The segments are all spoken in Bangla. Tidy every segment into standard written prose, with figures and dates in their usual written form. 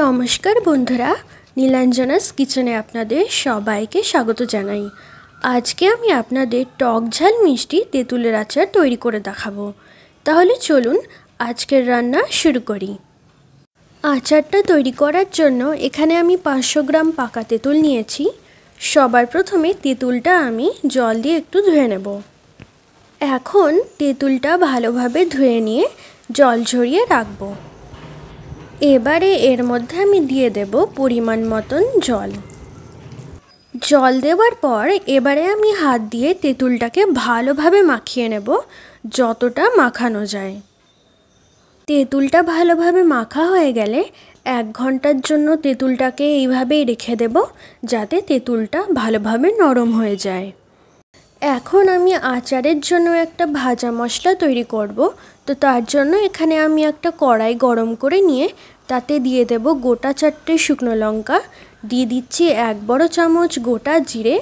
নমস্কার বন্ধুরা, নীলাঞ্জনাস কিচেনে আপনাদের সবাইকে স্বাগত জানাই। আজকে আমি আপনাদের টক ঝাল মিষ্টি তেঁতুলের আচার তৈরি করে দেখাবো। তাহলে চলুন আজকের রান্না শুরু করি। আচারটা তৈরি করার জন্য এখানে আমি 500 গ্রাম পাকা তেঁতুল নিয়েছি। সবার প্রথমে তেঁতুলটা আমি জল দিয়ে একটু ধুয়ে নেব। এখন তেঁতুলটা ভালোভাবে ধুয়ে নিয়ে জল ঝরিয়ে রাখবো। এবারে এর মধ্যে আমি দিয়ে দেব পরিমাণ মতন জল। জল দেওয়ার পর এবারে আমি হাত দিয়ে তেঁতুলটাকে ভালোভাবে মাখিয়ে নেব, যতটা মাখানো যায়। তেঁতুলটা ভালোভাবে মাখা হয়ে গেলে 1 ঘন্টার জন্য তেঁতুলটাকে এইভাবেই রেখে দেব, যাতে তেঁতুলটা ভালোভাবে নরম হয়ে যায়। এখন আমি আচারের জন্য একটা ভাজা মশলা তৈরি করব। তো তার জন্য এখানে আমি একটা কড়াই গরম করে নিয়ে তাতে দিয়ে দেব গোটা 4টে শুকনো লঙ্কা, দিয়ে দিচ্ছি 1 বড় চামচ গোটা জিরে,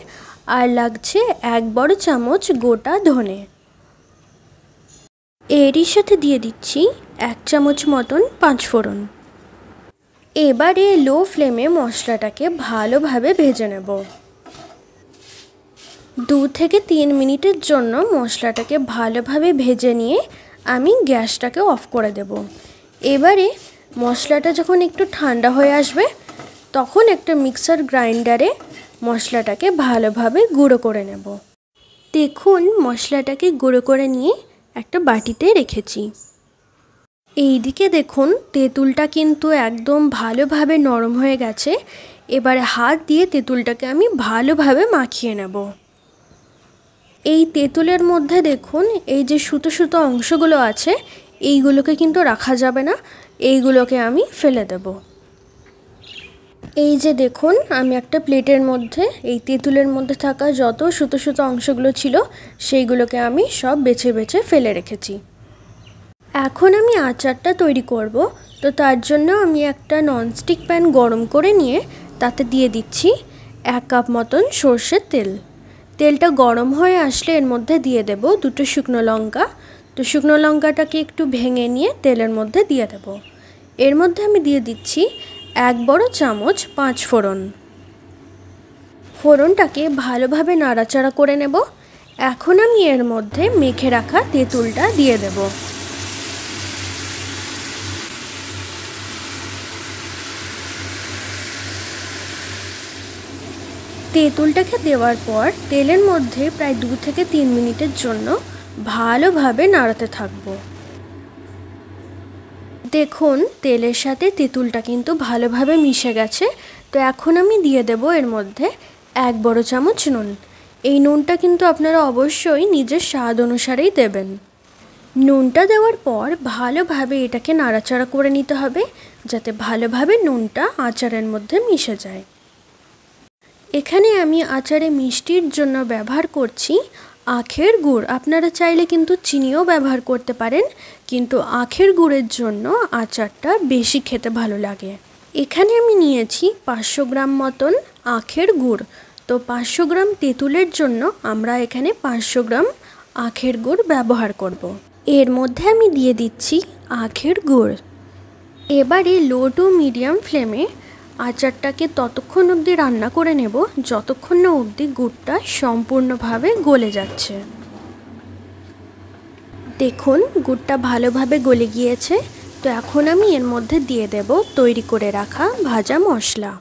আর লাগছে 1 বড় চামচ গোটা ধনে। এরই সাথে দিয়ে দিচ্ছি 1 চামচ মতন 5 ফোড়ন। এবারে লো ফ্লেমে মশলাটাকে ভালোভাবে ভেজে নেব। 2 থেকে 3 মিনিটের জন্য মশলাটাকে ভালোভাবে ভেজে নিয়ে আমি গ্যাসটাকে অফ করে দেব। এবারে মশলাটা যখন একটু ঠান্ডা হয়ে আসবে, তখন একটা মিক্সার গ্রাইন্ডারে মশলাটাকে ভালোভাবে গুঁড়ো করে নেব। দেখুন মশলাটাকে গুঁড়ো করে নিয়ে একটা বাটিতে রেখেছি। এইদিকে দেখুন তেঁতুলটা কিন্তু একদম ভালোভাবে নরম হয়ে গেছে। এবারে হাত দিয়ে তেঁতুলটাকে আমি ভালোভাবে মাখিয়ে নেব। এই তেঁতুলের মধ্যে দেখুন এই যে সুতো সুতো অংশগুলো আছে, এইগুলোকে কিন্তু রাখা যাবে না, এইগুলোকে আমি ফেলে দেব। এই যে দেখুন আমি একটা প্লেটের মধ্যে এই তেঁতুলের মধ্যে থাকা যত সুতো সুতো অংশগুলো ছিল সেইগুলোকে আমি সব বেছে বেছে ফেলে রেখেছি। এখন আমি আচারটা তৈরি করব। তো তার জন্য আমি একটা ননস্টিক প্যান গরম করে নিয়ে তাতে দিয়ে দিচ্ছি 1 কাপ মতন সর্ষের তেল। তেলটা গরম হয়ে আসলে এর মধ্যে দিয়ে দেব 2টো শুকনো লঙ্কা। তো শুকনো লঙ্কাটাকে একটু ভেঙে নিয়ে তেলের মধ্যে দিয়ে দেব। এর মধ্যে আমি দিয়ে দিচ্ছি 1 বড় চামচ 5 ফোড়ন। ফোড়নটাকে ভালোভাবে নাড়াচাড়া করে নেব। এখন আমি এর মধ্যে মেখে রাখা তেঁতুলটা দিয়ে দেব। তেঁতুলটাকে দেওয়ার পর তেলের মধ্যে প্রায় 2 থেকে 3 মিনিটের জন্য ভালোভাবে নাড়াতে থাকব। দেখুন তেলের সাথে তেঁতুলটা কিন্তু ভালোভাবে মিশে গেছে। তো এখন আমি দিয়ে দেব এর মধ্যে 1 বড় চামচ নুন। এই নুনটা কিন্তু আপনারা অবশ্যই নিজের স্বাদ অনুসারেই দেবেন। নুনটা দেওয়ার পর ভালোভাবে এটাকে নাড়াচাড়া করে নিতে হবে, যাতে ভালোভাবে নুনটা আচারের মধ্যে মিশে যায়। এখানে আমি আচারে মিষ্টির জন্য ব্যবহার করছি আখের গুড়। আপনারা চাইলে কিন্তু চিনিও ব্যবহার করতে পারেন, কিন্তু আখের গুড়ের জন্য আচারটা বেশি খেতে ভালো লাগে। এখানে আমি নিয়েছি 500 গ্রাম মতন আখের গুড়। তো 500 গ্রাম তেঁতুলের জন্য আমরা এখানে 500 গ্রাম আখের গুড় ব্যবহার করব। এর মধ্যে আমি দিয়ে দিচ্ছি আখের গুড়। এবারে লো টু মিডিয়াম ফ্লেমে আচারটাকে ততক্ষণ অবধি রান্না করে নেব যতক্ষণ না অবধি গুড়টা সম্পূর্ণভাবে গলে যাচ্ছে। দেখুন গুড়টা ভালোভাবে গলে গিয়েছে। তো এখন আমি এর মধ্যে দিয়ে দেব তৈরি করে রাখা ভাজা মশলা।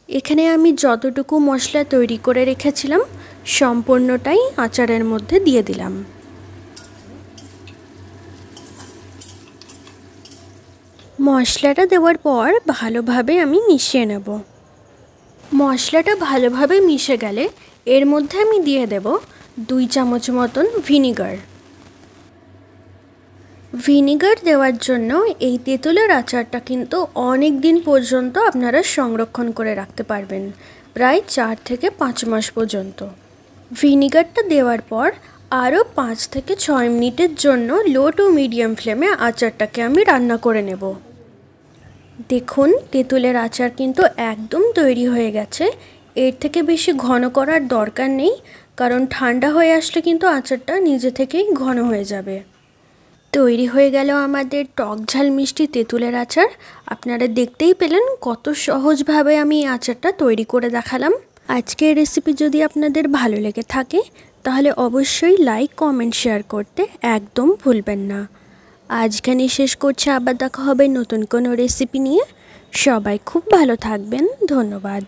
এখানে আমি যতটুকু মশলা তৈরি করে রেখেছিলাম সম্পূর্ণটাই আচারের মধ্যে দিয়ে দিলাম। মশলাটা দেওয়ার পর ভালোভাবে আমি মিশিয়ে নেব। মশলাটা ভালোভাবে মিশে গেলে এর মধ্যে আমি দিয়ে দেব 2 চামচ মতন ভিনিগার। ভিনিগার দেওয়ার জন্য এই তেঁতুলের আচারটা কিন্তু অনেক দিন পর্যন্ত আপনারা সংরক্ষণ করে রাখতে পারবেন, প্রায় 4 থেকে 5 মাস পর্যন্ত। ভিনিগারটা দেওয়ার পর আরও 5 থেকে 6 মিনিটের জন্য লো টু মিডিয়াম ফ্লেমে আচারটাকে আমি রান্না করে নেব। দেখুন তেঁতুলের আচার কিন্তু একদম তৈরি হয়ে গেছে। এর থেকে বেশি ঘন করার দরকার নেই, কারণ ঠান্ডা হয়ে আসলে কিন্তু আচারটা নিজে থেকেই ঘন হয়ে যাবে। তৈরি হয়ে গেল আমাদের টক ঝাল মিষ্টি তেঁতুলের আচার। আপনারা দেখতেই পেলেন কত সহজভাবে আমি এই আচারটা তৈরি করে দেখালাম। আজকের রেসিপি যদি আপনাদের ভালো লেগে থাকে তাহলে অবশ্যই লাইক, কমেন্ট, শেয়ার করতে একদম ভুলবেন না। আজখানে শেষ করছি, আবার দেখা হবে নতুন কোনো রেসিপি নিয়ে। সবাই খুব ভালো থাকবেন। ধন্যবাদ।